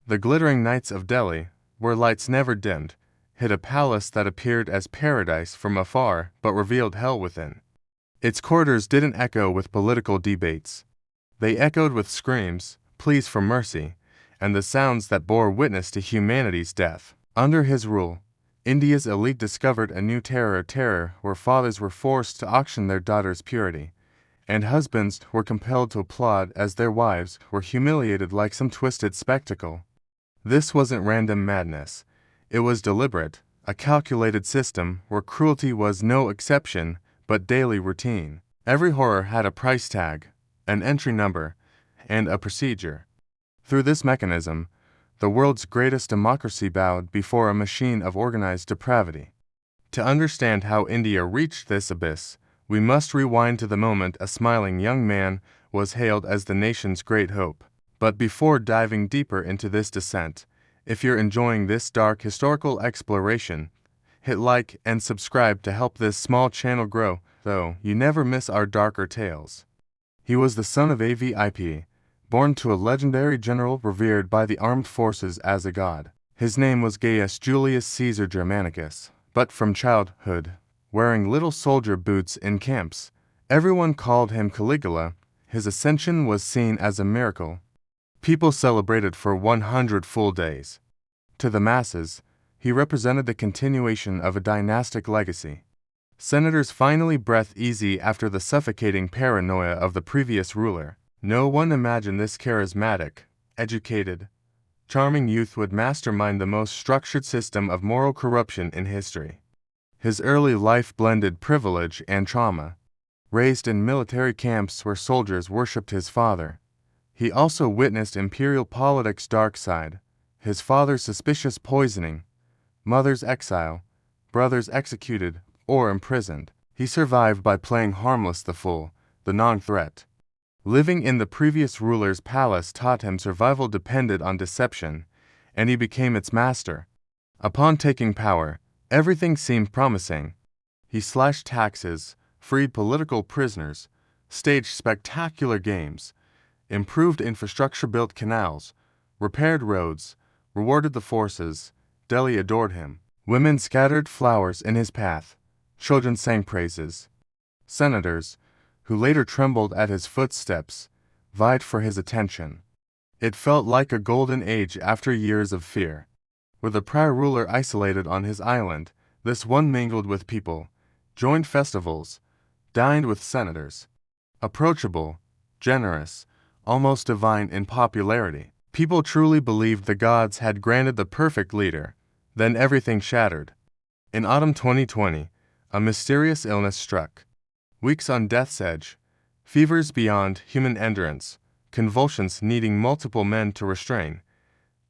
The glittering nights of Delhi, where lights never dimmed, hid a palace that appeared as paradise from afar but revealed hell within. Its corridors didn't echo with political debates. They echoed with screams, pleas for mercy, and the sounds that bore witness to humanity's death. Under his rule, India's elite discovered a new terror where fathers were forced to auction their daughters' purity, and husbands were compelled to applaud as their wives were humiliated like some twisted spectacle. This wasn't random madness. It was deliberate, a calculated system where cruelty was no exception but daily routine. Every horror had a price tag, an entry number, and a procedure. Through this mechanism, the world's greatest democracy bowed before a machine of organized depravity. To understand how India reached this abyss, we must rewind to the moment a smiling young man was hailed as the nation's great hope. But before diving deeper into this descent, if you're enjoying this dark historical exploration, hit like and subscribe to help this small channel grow, though you never miss our darker tales. He was the son of a VIP, born to a legendary general revered by the armed forces as a god. His name was Gaius Julius Caesar Germanicus, but from childhood, wearing little soldier boots in camps, everyone called him Caligula. His ascension was seen as a miracle. People celebrated for 100 full days. To the masses, he represented the continuation of a dynastic legacy. Senators finally breathed easy after the suffocating paranoia of the previous ruler. No one imagined this charismatic, educated, charming youth would mastermind the most structured system of moral corruption in history. His early life blended privilege and trauma. Raised in military camps where soldiers worshipped his father, he also witnessed imperial politics' dark side, his father's suspicious poisoning, mother's exile, brothers executed or imprisoned. He survived by playing harmless the fool, the non-threat. Living in the previous ruler's palace taught him survival depended on deception, and he became its master. Upon taking power, everything seemed promising. He slashed taxes, freed political prisoners, staged spectacular games, improved infrastructure, built canals, repaired roads, rewarded the forces. Delhi adored him. Women scattered flowers in his path. Children sang praises. Senators, who later trembled at his footsteps, vied for his attention. It felt like a golden age after years of fear. With the prior ruler isolated on his island, this one mingled with people, joined festivals, dined with senators. Approachable, generous, almost divine in popularity. People truly believed the gods had granted the perfect leader. Then everything shattered. In autumn 2020, a mysterious illness struck. Weeks on death's edge, fevers beyond human endurance, convulsions needing multiple men to restrain,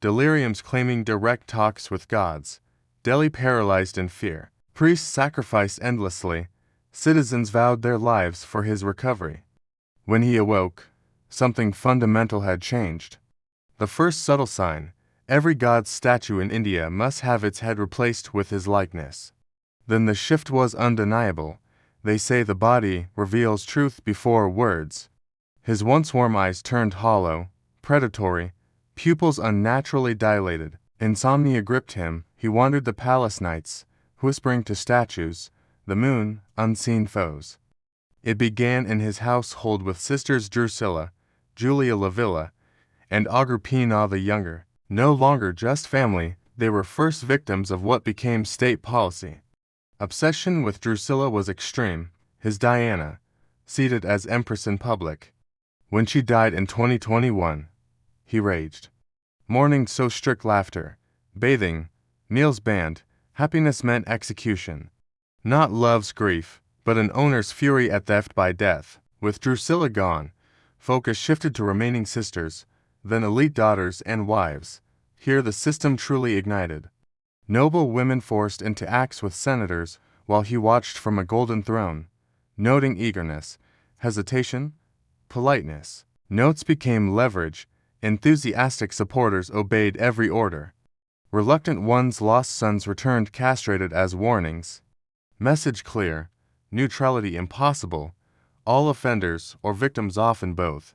deliriums claiming direct talks with gods, Delhi paralyzed in fear. Priests sacrificed endlessly, citizens vowed their lives for his recovery. When he awoke, something fundamental had changed. The first subtle sign: every god's statue in India must have its head replaced with his likeness. Then the shift was undeniable. They say the body reveals truth before words. His once warm eyes turned hollow, predatory, pupils unnaturally dilated. Insomnia gripped him. He wandered the palace nights, whispering to statues, the moon, unseen foes. It began in his household with sisters Drusilla, Julia Lavilla, and Agrippina the Younger. No longer just family, they were first victims of what became state policy. Obsession with Drusilla was extreme. His Diana, seated as empress in public. When she died in 2021, he raged. Mourning so strict laughter, bathing, meals banned, happiness meant execution. Not love's grief, but an owner's fury at theft by death. With Drusilla gone, focus shifted to remaining sisters, then elite daughters and wives. Here the system truly ignited. Noble women forced into acts with senators while he watched from a golden throne, noting eagerness, hesitation, politeness. Notes became leverage. Enthusiastic supporters obeyed every order. Reluctant ones' lost sons returned castrated as warnings. Message clear, neutrality impossible, all offenders or victims often both.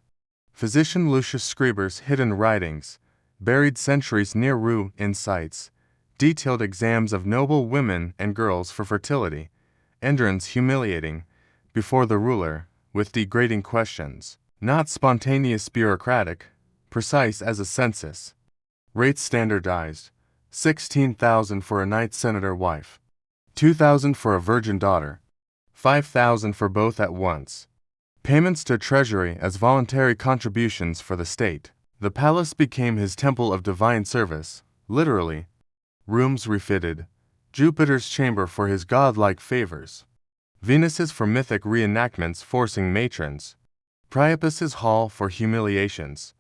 Physician Lucius Scriber's hidden writings, buried centuries near ruin sites, detailed exams of noble women and girls for fertility, endurance humiliating, before the ruler, with degrading questions, not spontaneous bureaucratic, precise as a census. Rates standardized, 16,000 for a knight senator wife, 2,000 for a virgin daughter, 5,000 for both at once. Payments to treasury as voluntary contributions for the state. The palace became his temple of divine service, literally. Rooms refitted, Jupiter's chamber for his godlike favors, Venus's for mythic reenactments forcing matrons, Priapus's hall for humiliations,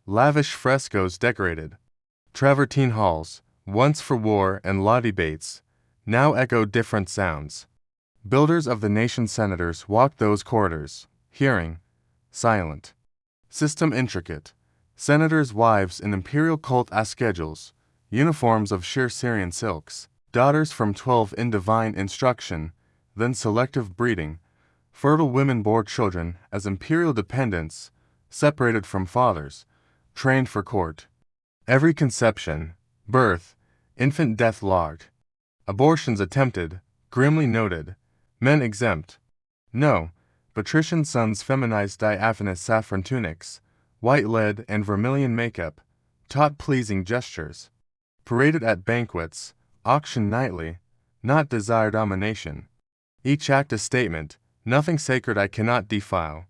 lavish frescoes decorated. Travertine halls, once for war and law debates, now echo different sounds. Builders of the nation's senators walked those corridors, hearing, silent. System intricate. Senators' wives in imperial cult schedules, uniforms of sheer Syrian silks, daughters from 12 in divine instruction, then selective breeding. Fertile women bore children as imperial dependents, separated from fathers, trained for court. Every conception, birth, infant death logged. Abortions attempted, grimly noted. Men exempt. No, patrician sons feminized diaphanous saffron tunics, white lead and vermilion makeup, taught pleasing gestures. Paraded at banquets, auctioned nightly, not desire domination. Each act a statement, nothing sacred I cannot defile.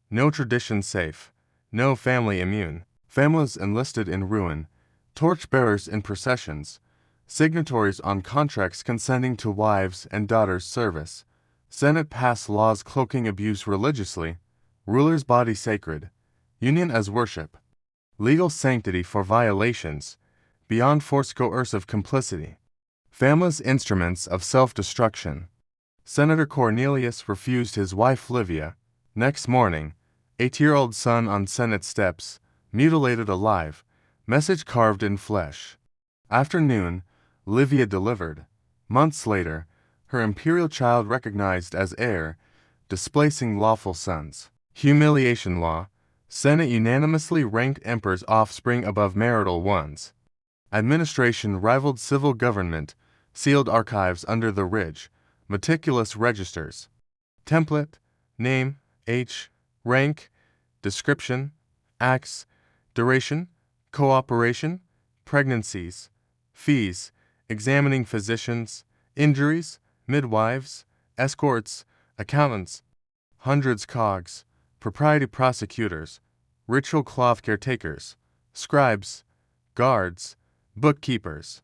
No tradition safe, no family immune. Families enlisted in ruin, torch-bearers in processions, signatories on contracts consenting to wives' and daughters' service. Senate passed laws cloaking abuse religiously, ruler's body sacred, union as worship, legal sanctity for violations, beyond force coercive complicity. Families instruments of self-destruction. Senator Cornelius refused his wife Livia. Next morning, 8-year-old son on Senate steps, mutilated alive, message carved in flesh. Afternoon, Livia delivered. Months later, her imperial child recognized as heir, displacing lawful sons. Humiliation law. Senate unanimously ranked emperor's offspring above marital ones. Administration rivaled civil government, sealed archives under the ridge, meticulous registers. Template, name, age, rank, description, acts, duration, cooperation, pregnancies, fees, examining physicians, injuries, midwives, escorts, accountants, hundreds cogs, propriety prosecutors, ritual cloth caretakers, scribes, guards, bookkeepers.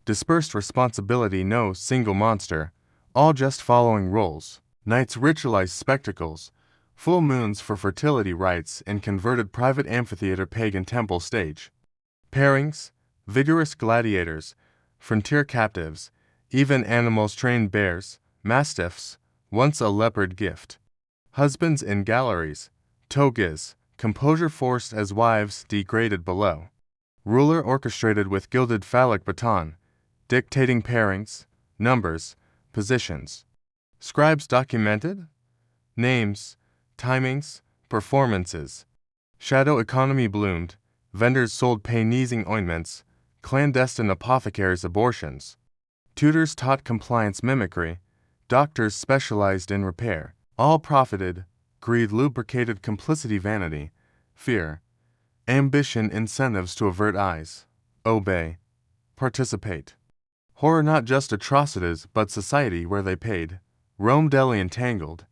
Dispersed responsibility no single monster, all just following rules. Knights ritualized spectacles, full moons for fertility rites in converted private amphitheater pagan temple stage. Pairings, vigorous gladiators, frontier captives, even animals trained bears, mastiffs, once a leopard gift. Husbands in galleries, togas, composure forced as wives degraded below. Ruler orchestrated with gilded phallic baton, dictating pairings, numbers, positions. Scribes documented? Names, timings, performances. Shadow economy bloomed, vendors sold pain-easing ointments, clandestine apothecaries abortions. Tutors taught compliance mimicry, doctors specialized in repair. All profited, greed lubricated complicity vanity, fear, ambition incentives to avert eyes, obey, participate. Horror not just atrocities but society where they paid. Rome Delhi entangled.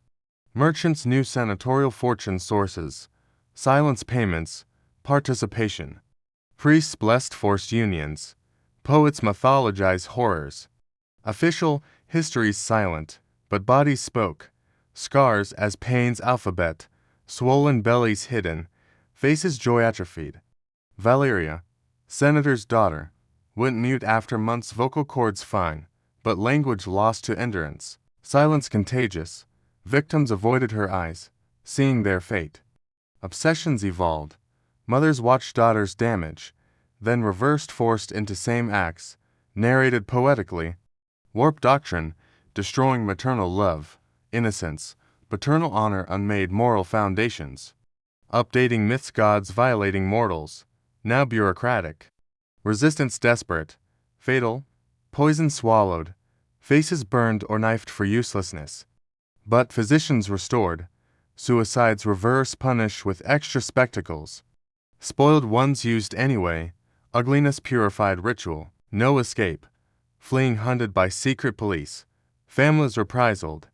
Merchants knew senatorial fortune sources, silence payments, participation. Priests blessed forced unions. Poets mythologize horrors. Official history's silent, but bodies spoke. Scars as pain's alphabet, swollen bellies hidden, faces joy atrophied. Valeria, senator's daughter, went mute after months vocal cords fine, but language lost to endurance. Silence contagious, victims avoided her eyes, seeing their fate. Obsessions evolved. Mothers watched daughters damage, then reversed forced into same acts, narrated poetically. Warped doctrine, destroying maternal love, innocence, paternal honor unmade moral foundations. Updating myths gods violating mortals, now bureaucratic. Resistance desperate, fatal, poison swallowed, faces burned or knifed for uselessness. But physicians restored, suicides reverse punish with extra spectacles. Spoiled ones used anyway, ugliness purified ritual, no escape, fleeing hunted by secret police, families reprisalled.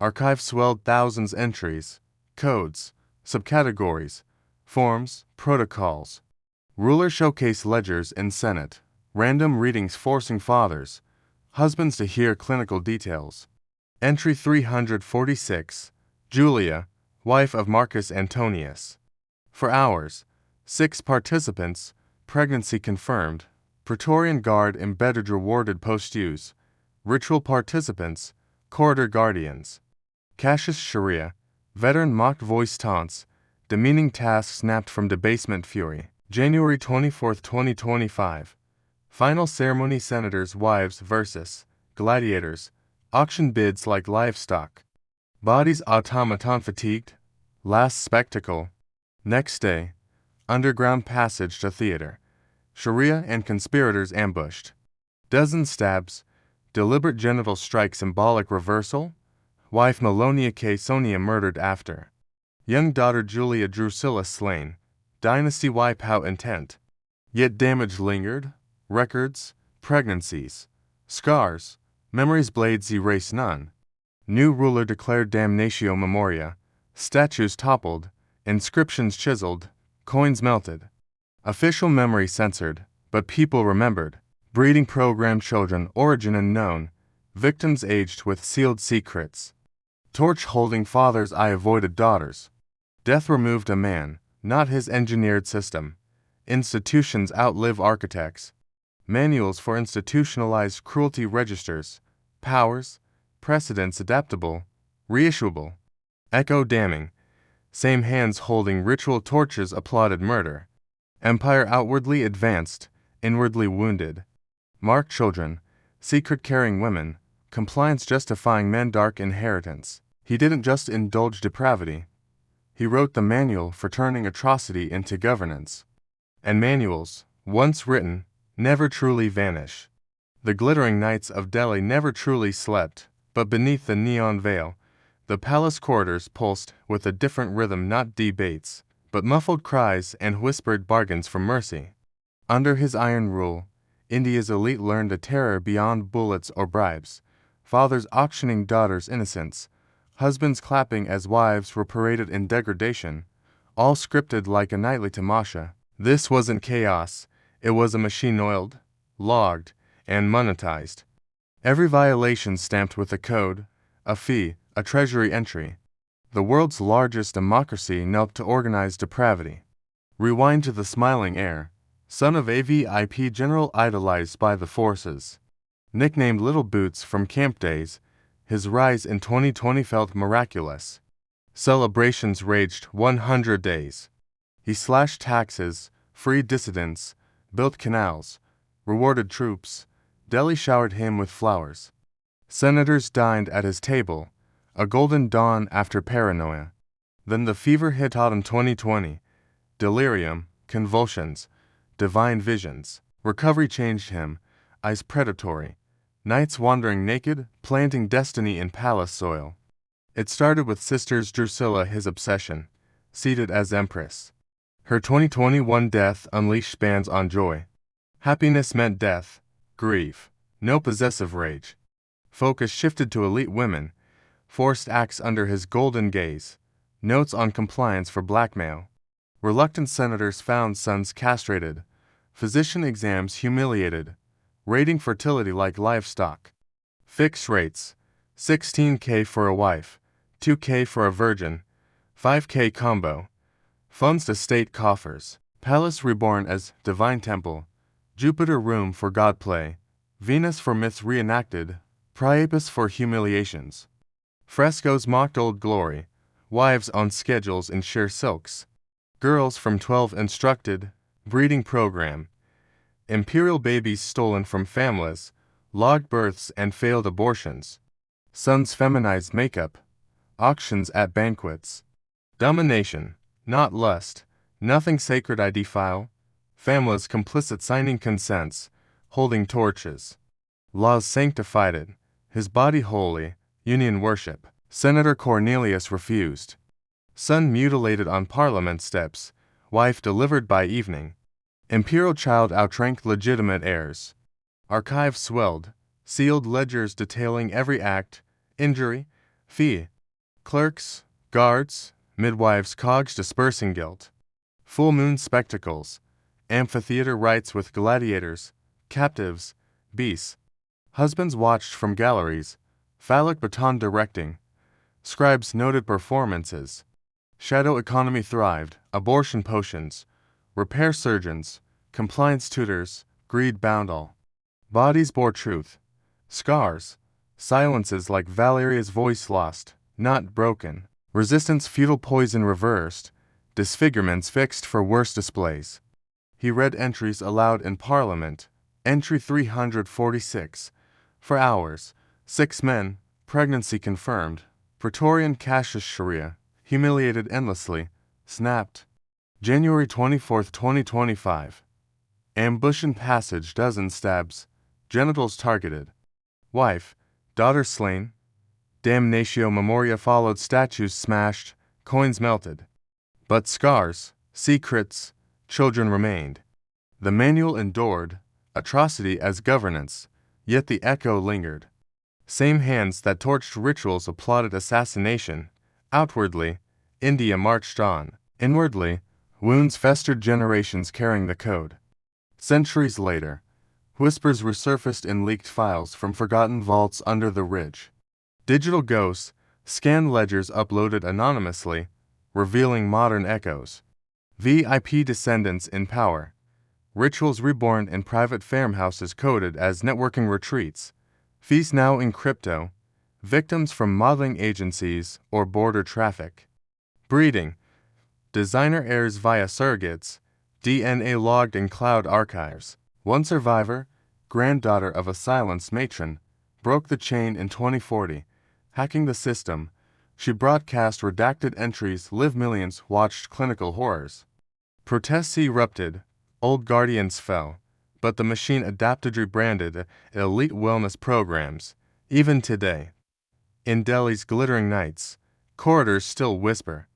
Archive swelled thousands entries, codes, subcategories, forms, protocols. Ruler showcase ledgers in Senate, random readings forcing fathers, husbands to hear clinical details. Entry 346, Julia, wife of Marcus Antonius. For hours, 6 participants, pregnancy confirmed, Praetorian Guard embedded rewarded post-use, ritual participants, corridor guardians. Cassius Sharia, veteran mocked voice taunts, demeaning tasks snapped from debasement fury. January 24, 2025. Final ceremony senators' wives versus gladiators, auction bids like livestock. Bodies automaton fatigued. Last spectacle. Next day, underground passage to theater. Sharia and conspirators ambushed. Dozen stabs. Deliberate genital strike symbolic reversal. Wife Melonia Sonia murdered after. Young daughter Julia Drusilla slain. Dynasty wipeout intent. Yet damage lingered. Records, pregnancies, scars, memories blades erase none. New ruler declared damnatio memoria. Statues toppled, inscriptions chiseled, coins melted. Official memory censored, but people remembered. Breeding program children origin unknown. Victims aged with sealed secrets. Torch holding fathers I avoided daughters. Death removed a man, not his engineered system. Institutions outlive architects. Manuals for institutionalized cruelty registers. Powers, precedents adaptable, reissuable. Echo damning. Same hands holding ritual torches applauded murder. Empire outwardly advanced, inwardly wounded. Mark children, secret-carrying women, compliance justifying men dark inheritance. He didn't just indulge depravity. He wrote the manual for turning atrocity into governance. And manuals, once written, never truly vanish. The glittering knights of Delhi never truly slept, but beneath the neon veil, the palace corridors pulsed with a different rhythm, not debates, but muffled cries and whispered bargains for mercy. Under his iron rule, India's elite learned a terror beyond bullets or bribes, fathers auctioning daughters' innocence, husbands clapping as wives were paraded in degradation, all scripted like a nightly tamasha. This wasn't chaos, it was a machine oiled, logged, and monetized. Every violation stamped with a code, a fee, a treasury entry. The world's largest democracy knelt to organize depravity. Rewind to the smiling heir, son of a VIP general idolized by the forces. Nicknamed Little Boots from camp days, his rise in 2020 felt miraculous. Celebrations raged 100 days. He slashed taxes, freed dissidents, built canals, rewarded troops. Delhi showered him with flowers. Senators dined at his table, a golden dawn after paranoia. Then the fever hit autumn 2020. Delirium, convulsions, divine visions. Recovery changed him, eyes predatory. Nights wandering naked, planting destiny in palace soil. It started with sisters Drusilla, his obsession, seated as empress. Her 2021 death unleashed bans on joy. Happiness meant death, grief, no possessive rage. Focus shifted to elite women, forced acts under his golden gaze, notes on compliance for blackmail. Reluctant senators found sons castrated, physician exams humiliated, rating fertility like livestock. Fixed rates, $16K for a wife, $2K for a virgin, $5K combo. Funds to state coffers. Palace reborn as divine temple, Jupiter room for god play, Venus for myths reenacted, Priapus for humiliations. Frescoes mocked old glory, wives on schedules in sheer silks. Girls from 12 instructed, breeding program. Imperial babies stolen from families, logged births and failed abortions. Sons feminized makeup. Auctions at banquets. Domination, not lust, nothing sacred I defile. families complicit signing consents, holding torches. Laws sanctified it, his body holy, union worship. Senator Cornelius refused. Son mutilated on parliament steps, wife delivered by evening. Imperial child outranked legitimate heirs. Archives swelled, sealed ledgers detailing every act, injury, fee. Clerks, guards, midwives' cogs dispersing guilt. Full moon spectacles, amphitheater rites with gladiators, captives, beasts. Husbands watched from galleries, phallic baton directing. Scribes noted performances. Shadow economy thrived, abortion potions, repair surgeons, compliance tutors, greed bound all. Bodies bore truth. Scars, silences like Valeria's voice lost, not broken. Resistance futile poison reversed, disfigurements fixed for worse displays. He read entries aloud in Parliament. Entry 346. For hours, 6 men, pregnancy confirmed. Praetorian Cassius Sharia, humiliated endlessly, snapped. January 24, 2025. Ambush in passage, dozen stabs, genitals targeted. Wife, daughter slain. Damnatio memoria followed, statues smashed, coins melted. But scars, secrets, children remained. The manual endured, atrocity as governance, yet the echo lingered. Same hands that torched rituals applauded assassination. Outwardly, India marched on. Inwardly, wounds festered, generations carrying the code. Centuries later, whispers resurfaced in leaked files from forgotten vaults under the ridge. Digital ghosts, scanned ledgers uploaded anonymously, revealing modern echoes. VIP descendants in power. Rituals reborn in private farmhouses coded as networking retreats. Fees now in crypto. Victims from modeling agencies or border traffic. Breeding. Designer heirs via surrogates. DNA logged in cloud archives. One survivor, granddaughter of a silenced matron, broke the chain in 2040, hacking the system. She broadcast redacted entries. Live millions watched clinical horrors. Protests erupted. Old guardians fell. But the machine adapted, rebranded elite wellness programs. Even today, in Delhi's glittering nights, corridors still whisper.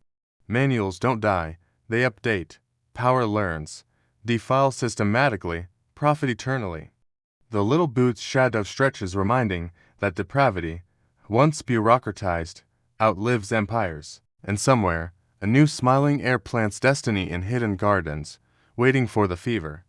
Manuals don't die, they update. Power learns. Defile systematically, profit eternally. The little boot's shadow stretches, reminding that depravity, once bureaucratized, outlives empires. And somewhere, a new smiling heir plants destiny in hidden gardens, waiting for the fever.